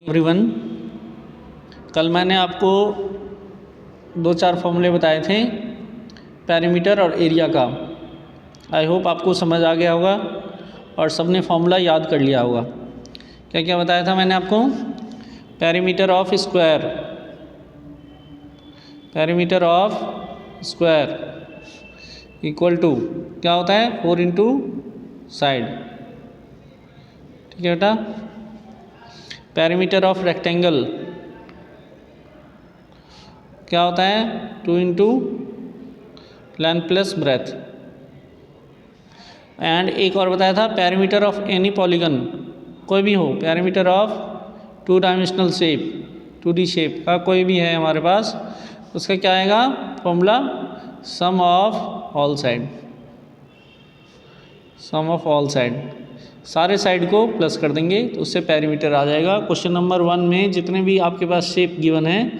Everyone, कल मैंने आपको 2-4 फॉर्मूले बताए थे पैरीमीटर और एरिया का। आई होप आपको समझ आ गया होगा और सबने फॉर्मूला याद कर लिया होगा। क्या क्या बताया था मैंने आपको? Perimeter of square equal to क्या होता है? 4 इंटू साइड। ठीक है बेटा। पैरीमीटर ऑफ रेक्टेंगल क्या होता है? 2 into length plus breadth. And एक और बताया था पैरीमीटर ऑफ एनी पॉलीगन, कोई भी हो, perimeter of 2 dimensional shape, 2D shape का कोई भी है हमारे पास, उसका क्या आएगा formula? Sum of all side. सारे साइड को प्लस कर देंगे तो उससे पैरीमीटर आ जाएगा। क्वेश्चन नंबर 1 में जितने भी आपके पास शेप गिवन है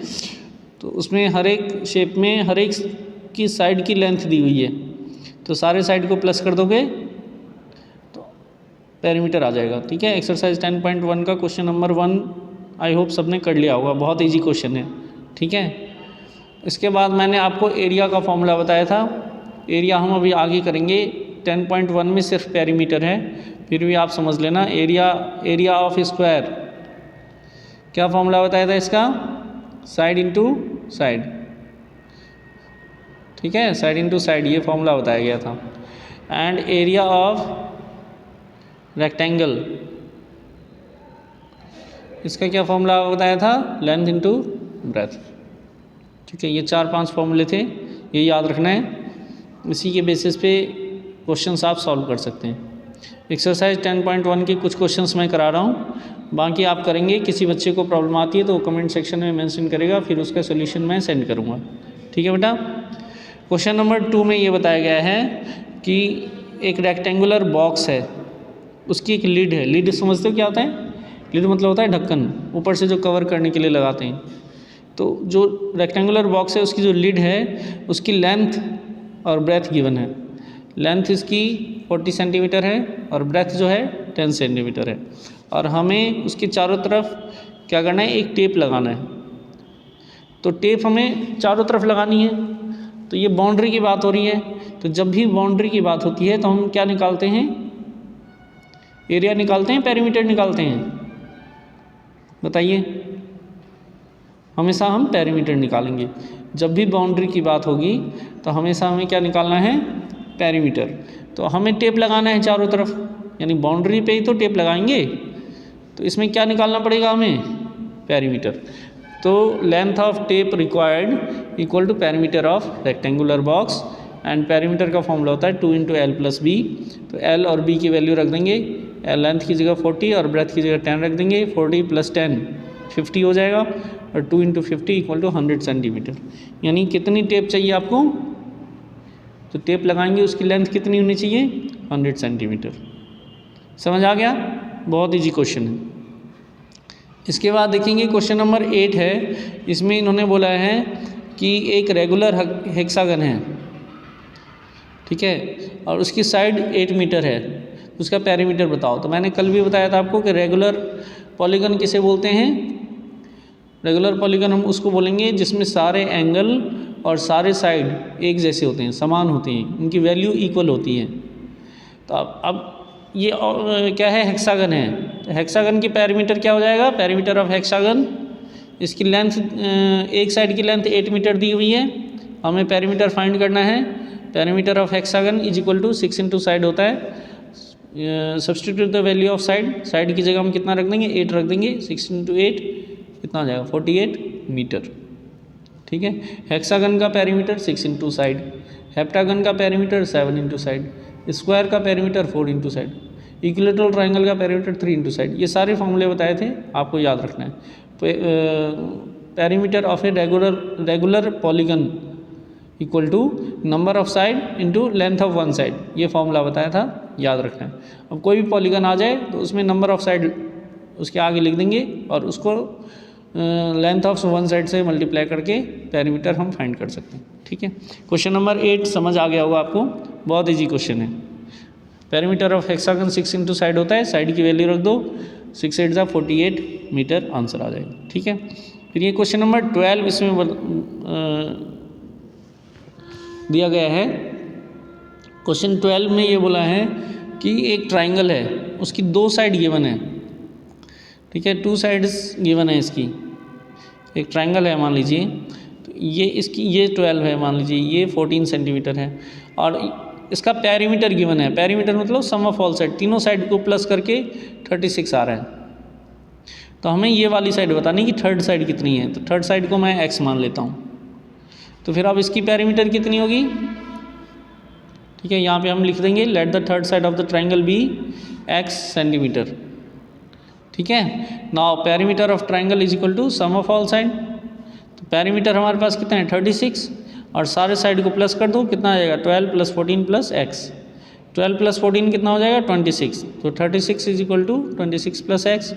तो उसमें हर एक शेप में हर एक की साइड की लेंथ दी हुई है, तो सारे साइड को प्लस कर दोगे तो पैरीमीटर आ जाएगा। ठीक है। एक्सरसाइज 10.1 का क्वेश्चन नंबर 1 आई होप सबने कर लिया होगा, बहुत ईजी क्वेश्चन है। ठीक है। इसके बाद मैंने आपको एरिया का फॉर्मूला बताया था। एरिया हम अभी आगे करेंगे। 10.1 में सिर्फ पैरीमीटर है, फिर भी आप समझ लेना। एरिया ऑफ स्क्वायर क्या फॉर्मूला बताया था इसका? Side into side. ठीक है, साइड इंटू साइड ये फॉर्मूला बताया गया था। एंड एरिया ऑफ रेक्टेंगल, इसका क्या फॉर्मूला बताया था? Length into breadth. ठीक है, ये 4-5 फॉर्मूले थे, ये याद रखना है। इसी के बेसिस पे क्वेश्चंस आप सॉल्व कर सकते हैं। एक्सरसाइज 10.1 के कुछ क्वेश्चंस मैं करा रहा हूँ, बाकी आप करेंगे। किसी बच्चे को प्रॉब्लम आती है तो वो कमेंट सेक्शन में मेंशन करेगा, फिर उसका सोल्यूशन मैं सेंड करूँगा। ठीक है बेटा। क्वेश्चन नंबर 2 में ये बताया गया है कि एक रेक्टेंगुलर बॉक्स है, उसकी एक लिड है। लिड समझते हो क्या होता है? लिड मतलब होता है ढक्कन, ऊपर से जो कवर करने के लिए लगाते हैं। तो जो रेक्टेंगुलर बॉक्स है उसकी जो लिड है उसकी लेंथ और ब्रेथ गिवन है। लेंथ इसकी 40 सेंटीमीटर है और ब्रेथ जो है 10 सेंटीमीटर है। और हमें उसके चारों तरफ क्या करना है? एक टेप लगाना है। तो टेप हमें चारों तरफ लगानी है। तो ये बाउंड्री की बात हो रही है। तो जब भी बाउंड्री की बात होती है तो हम क्या निकालते हैं? एरिया निकालते हैं, पैरीमीटर निकालते हैं? बताइए। हमेशा हम पैरीमीटर निकालेंगे। जब भी बाउंड्री की बात होगी तो हमेशा हमें क्या निकालना है? पैरीमीटर। तो हमें टेप लगाना है चारों तरफ, यानी बाउंड्री पे ही तो टेप लगाएंगे। तो इसमें क्या निकालना पड़ेगा हमें? पैरीमीटर। तो length of tape required equal to perimeter of rectangular box. And perimeter का फॉर्मूला होता है 2 इंटू एल प्लस बी। तो एल और बी की वैल्यू रख देंगे। लेंथ की जगह 40 और ब्रेथ की जगह 10 रख देंगे। 40 + 10 50 हो जाएगा, और 2 इंटू 50 इक्वल टू 100 सेंटीमीटर। यानी कितनी टेप चाहिए आपको? तो टेप लगाएंगे उसकी लेंथ कितनी होनी चाहिए? 100 सेंटीमीटर। समझ आ गया? बहुत ईजी क्वेश्चन है। इसके बाद देखेंगे क्वेश्चन नंबर 8 है। इसमें इन्होंने बोला है कि एक रेगुलर हेक्सागन है, ठीक है, और उसकी साइड 8 मीटर है, उसका पैरीमीटर बताओ। तो मैंने कल भी बताया था आपको कि रेगुलर पॉलीगन किसे बोलते हैं? रेगुलर पॉलीगन हम उसको बोलेंगे जिसमें सारे एंगल और सारे साइड एक जैसे होते हैं, समान होते हैं, उनकी वैल्यू इक्वल होती है। तो अब ये क्या है? हेक्सागन है। तो हेक्सागन की पैरीमीटर क्या हो जाएगा? पैरीमीटर ऑफ हेक्सागन, इसकी लेंथ, एक साइड की लेंथ 8 मीटर दी हुई है, हमें पैरीमीटर फाइंड करना है। Perimeter of hexagon is equal to 6 into side होता है। Substitute the value of side की जगह हम कितना रख देंगे? 8 रख देंगे। 6 इंटू 8 कितना आ जाएगा? 48 मीटर। ठीक है। हेक्सागन का पैरीमीटर 6 इंटू साइड, हेप्टागन का पैरीमीटर 7 इंटू साइड, स्क्वायर का perimeter 4 into side, equilateral triangle का पैरीमीटर 3 इंटू साइड। ये सारे फॉर्मूले बताए थे, आपको याद रखना है। Perimeter of a regular polygon equal to number of side into length of one side, ये फॉर्मूला बताया था, याद रखना है। अब कोई भी पॉलीगन आ जाए तो उसमें नंबर ऑफ साइड उसके आगे लिख देंगे और उसको लेंथ ऑफ वन साइड से मल्टीप्लाई करके पैरीमीटर हम फाइंड कर सकते हैं। ठीक है। क्वेश्चन नंबर 8 समझ आ गया होगा आपको, बहुत इजी क्वेश्चन है। Perimeter of hexagon 6 into side होता है, साइड की वैल्यू रख दो, 6 8 48 मीटर आंसर आ जाएगा। ठीक है, फिर ये क्वेश्चन नंबर 12 इसमें दिया गया है। क्वेश्चन 12 में ये बोला है कि एक ट्राइंगल है, उसकी 2 साइड गिवन है। ठीक है, 2 साइड्स गिवन है इसकी। एक ट्राइंगल है मान लीजिए, तो ये इसकी ये 12 है मान लीजिए, ये 14 सेंटीमीटर है, और इसका पेरीमीटर गिवन है। पेरीमीटर मतलब सम ऑफ ऑल साइड, तीनों साइड को प्लस करके 36 आ रहा है। तो हमें ये वाली साइड बतानी कि थर्ड साइड कितनी है, तो थर्ड साइड को मैं x मान लेता हूँ। तो फिर अब इसकी पेरीमीटर कितनी होगी? ठीक है, यहाँ पे हम लिख देंगे let the third side of the triangle be x centimetre. ठीक है, now perimeter of triangle is equal to sum of all side. तो पेरीमीटर हमारे पास कितना है 36, और सारे साइड को प्लस कर दो, कितना आ जाएगा 12 + 14 + x। 12 + 14 कितना हो जाएगा 26। तो 36 इज इक्वल टू 26 + x।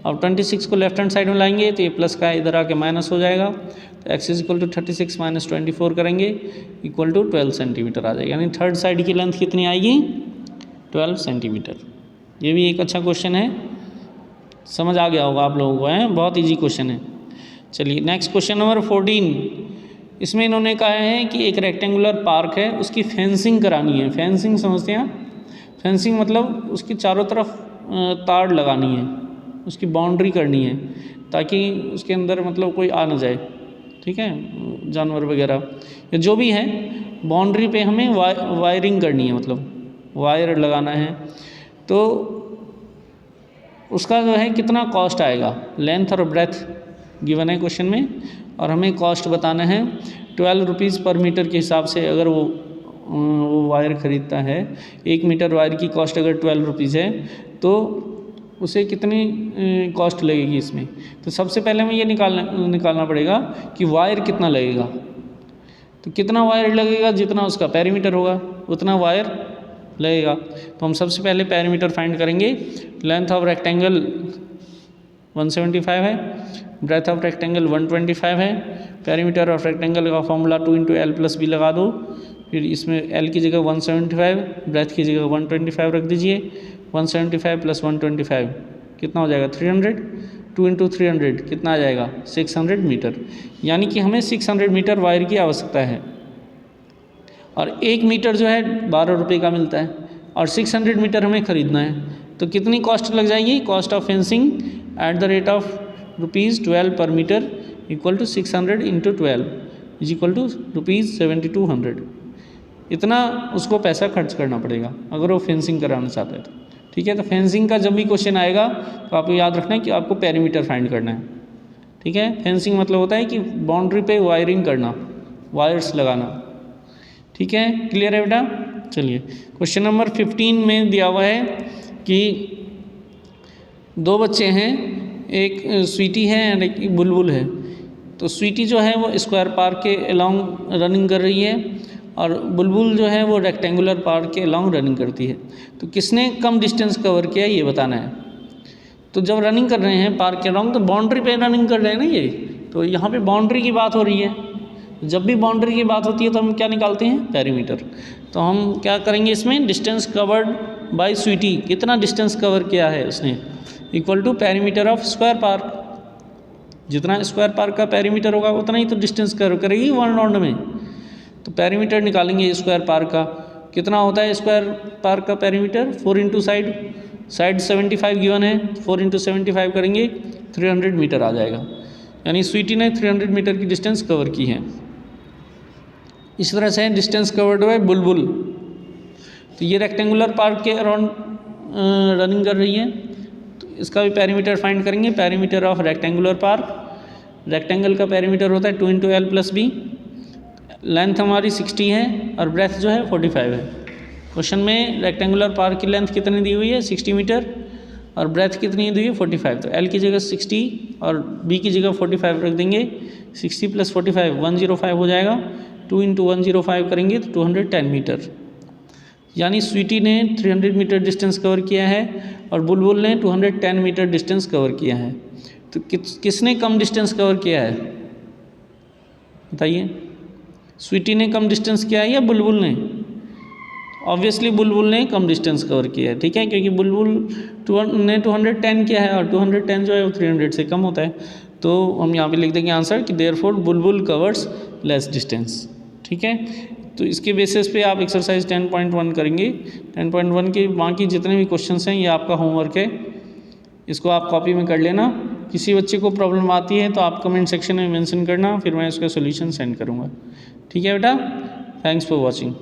अब 26 को लेफ्ट हैंड साइड में लाएंगे तो ये प्लस का इधर आके माइनस हो जाएगा, तो x इज इक्वल टू 36 - 24 करेंगे इक्वल टू 12 सेंटीमीटर आ जाएगा। यानी थर्ड साइड की लेंथ कितनी आएगी 12 सेंटीमीटर। ये भी एक अच्छा क्वेश्चन है, समझ आ गया होगा आप लोगों को, है बहुत ईजी क्वेश्चन है। चलिए नेक्स्ट क्वेश्चन नंबर 14। इसमें इन्होंने कहा है कि एक रेक्टेंगुलर पार्क है, उसकी फेंसिंग करानी है। फेंसिंग समझते हैं आप? फेंसिंग मतलब उसकी चारों तरफ तार लगानी है, उसकी बाउंड्री करनी है, ताकि उसके अंदर मतलब कोई आ ना जाए। ठीक है, जानवर वगैरह या जो भी है, बाउंड्री पे हमें वायरिंग करनी है, मतलब वायर लगाना है। तो उसका जो है कितना कॉस्ट आएगा, लेंथ और ब्रेथ गिवन है क्वेश्चन में, और हमें कॉस्ट बताना है 12 रुपीज़ पर मीटर के हिसाब से। अगर वो वायर ख़रीदता है, 1 मीटर वायर की कॉस्ट अगर 12 रुपीज़ है, तो उसे कितनी कॉस्ट लगेगी इसमें। तो सबसे पहले हमें ये निकालना पड़ेगा कि वायर कितना लगेगा। तो कितना वायर लगेगा, जितना उसका पेरीमीटर होगा उतना वायर लगेगा। तो हम सबसे पहले पेरीमीटर फाइंड करेंगे। लेंथ ऑफ रेक्टेंगल 175 है, ब्रेथ ऑफ रेक्टेंगल 125 है। पेरीमीटर ऑफ रेक्टेंगल का फॉर्मूला 2 × L + B लगा दो। फिर इसमें L की जगह 175, ब्रेथ की जगह 125 रख दीजिए। 175 + 125 कितना हो जाएगा 300। 2 × 300 कितना आ जाएगा 600 मीटर। यानी कि हमें 600 मीटर वायर की आवश्यकता है, और 1 मीटर जो है 12 रुपये का मिलता है, और 600 मीटर हमें ख़रीदना है। तो कितनी कॉस्ट लग जाएगी? Cost of fencing at the rate of ₹12 per metre equal to 600 × 12 is equal to ₹7200। इतना उसको पैसा खर्च करना पड़ेगा अगर वो फेंसिंग कराना चाहता है तो। ठीक है, तो फेंसिंग का जब भी क्वेश्चन आएगा तो आपको याद रखना है कि आपको पेरीमीटर फाइंड करना है। ठीक है, फेंसिंग मतलब होता है कि बाउंड्री पे वायरिंग करना, वायर्स लगाना। ठीक है, क्लियर है बेटा? चलिए क्वेश्चन नंबर 15 में दिया हुआ है कि 2 बच्चे हैं, एक स्वीटी है और एक बुलबुल है। तो स्वीटी जो है वो स्क्वायर पार्क के अलोंग रनिंग कर रही है, और बुलबुल जो है वो रेक्टेंगुलर पार्क के अलोंग रनिंग करती है। तो किसने कम डिस्टेंस कवर किया ये बताना है। तो जब रनिंग कर रहे हैं पार्क के अलोंग, तो बाउंड्री पे रनिंग कर रहे हैं ना ये, तो यहाँ पे बाउंड्री की बात हो रही है। जब भी बाउंड्री की बात होती है तो हम क्या निकालते हैं पेरीमीटर। तो हम क्या करेंगे इसमें, डिस्टेंस कवर्ड बाय स्वीटी, कितना डिस्टेंस कवर किया है उसने, equal to perimeter of square park. जितना स्क्वायर पार्क का पेरीमीटर होगा उतना ही तो डिस्टेंस कवर करेगी 1 राउंड में। तो पेरीमीटर निकालेंगे स्क्वायर पार्क का, कितना होता है स्क्वायर पार्क का पेरीमीटर 4 × साइड 75 गिवन है, 4 × 75 करेंगे 300 मीटर आ जाएगा। यानी स्वीटी ने 300 मीटर की डिस्टेंस कवर की है। इस तरह से डिस्टेंस कवर्ड हुआ है बुलबुल। तो ये रेक्टेंगुलर पार्क के अराउंड रनिंग कर रही है, तो इसका भी पेरीमीटर फाइंड करेंगे। Perimeter of rectangular park, rectangle का पेरीमीटर होता है 2 × L + B। लेंथ हमारी 60 है और ब्रेथ जो है 45 है। क्वेश्चन में रेक्टेंगुलर पार्क की लेंथ कितनी दी हुई है 60 मीटर, और ब्रेथ कितनी दी हुई है 45। तो L की जगह 60 और B की जगह 45 रख देंगे। 60 + 45 105 हो जाएगा। 2 × 105 करेंगे तो 210 मीटर। यानी स्वीटी ने 300 मीटर डिस्टेंस कवर किया है और बुलबुल ने 210 मीटर डिस्टेंस कवर किया है। तो किसने कम डिस्टेंस कवर किया है बताइए? स्वीटी ने कम डिस्टेंस किया है या बुलबुल ने? ऑब्वियसली बुलबुल ने कम डिस्टेंस कवर किया है, ठीक है, क्योंकि बुलबुल ने 210 किया है और 210 जो है वो 300 से कम होता है। तो हम यहाँ पे लिख देंगे आंसर कि देयरफॉर बुलबुल कवर्स लेस डिस्टेंस, ठीक है। तो इसके बेसिस पे आप एक्सरसाइज 10.1 करेंगे। 10.1 के बाकी जितने भी क्वेश्चंस हैं ये आपका होमवर्क है, इसको आप कॉपी में कर लेना। किसी बच्चे को प्रॉब्लम आती है तो आप कमेंट सेक्शन में मेंशन करना, फिर मैं उसका सोल्यूशन सेंड करूँगा, ठीक है बेटा। Thanks for watching.